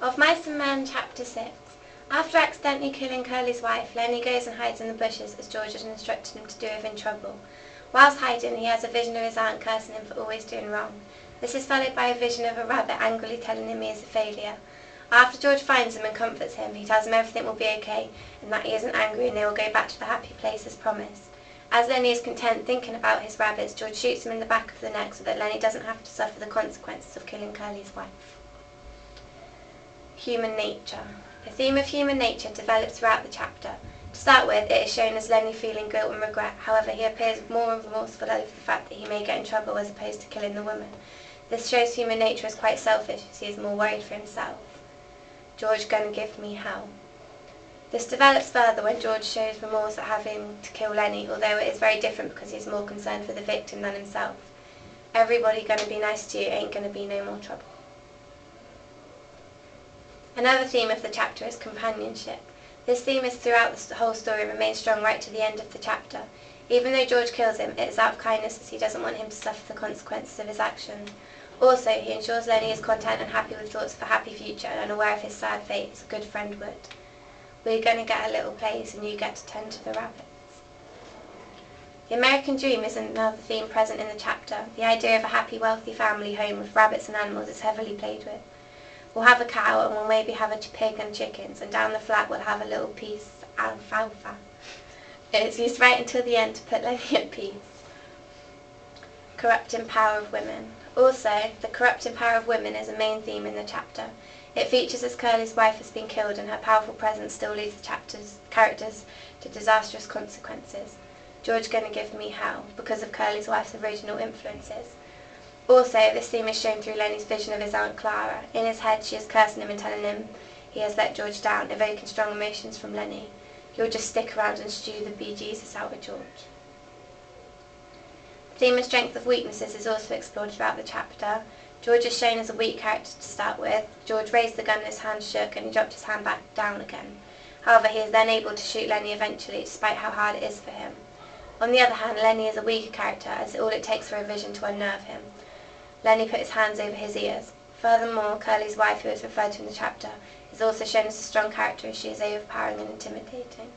Of Mice and Men, Chapter 6. After accidentally killing Curly's wife, Lenny goes and hides in the bushes as George had instructed him to do if in trouble. Whilst hiding, he has a vision of his aunt cursing him for always doing wrong. This is followed by a vision of a rabbit angrily telling him he is a failure. After George finds him and comforts him, he tells him everything will be okay and that he isn't angry and they will go back to the happy place as promised. As Lenny is content thinking about his rabbits, George shoots him in the back of the neck so that Lenny doesn't have to suffer the consequences of killing Curly's wife. Human nature. The theme of human nature develops throughout the chapter. To start with, it is shown as Lenny feeling guilt and regret. However, he appears more remorseful over the fact that he may get in trouble as opposed to killing the woman. This shows human nature is quite selfish, as he is more worried for himself. George gonna give me hell. This develops further when George shows remorse at having to kill Lenny, although it is very different because he is more concerned for the victim than himself. Everybody gonna be nice to you, ain't gonna be no more trouble. Another theme of the chapter is companionship. This theme is throughout the whole story and remains strong right to the end of the chapter. Even though George kills him, it is out of kindness as he doesn't want him to suffer the consequences of his actions. Also, he ensures Lenny is content and happy with thoughts of a happy future and unaware of his sad fate as a good friend would. We're going to get a little place and you get to tend to the rabbits. The American dream is another theme present in the chapter. The idea of a happy, wealthy family home with rabbits and animals is heavily played with. We'll have a cow and we'll maybe have a pig and chickens, and down the flat we'll have a little piece of alfalfa. It's used right until the end to put Lenny at peace. Corrupting power of women. Also, the corrupting power of women is a main theme in the chapter. It features as Curly's wife has been killed and her powerful presence still leads the chapter's characters to disastrous consequences. George gonna give me hell because of Curly's wife's original influences. Also, this theme is shown through Lenny's vision of his Aunt Clara. In his head, she is cursing him and telling him he has let George down, evoking strong emotions from Lenny. He'll just stick around and stew the bejesus out of George. The theme and strength of weaknesses is also explored throughout the chapter. George is shown as a weak character to start with. George raised the gun and his hand shook and he dropped his hand back down again. However, he is then able to shoot Lenny eventually, despite how hard it is for him. On the other hand, Lenny is a weaker character, as all it takes for a vision to unnerve him. Lenny put his hands over his ears. Furthermore, Curly's wife, who is referred to in the chapter, is also shown as a strong character as she is overpowering and intimidating.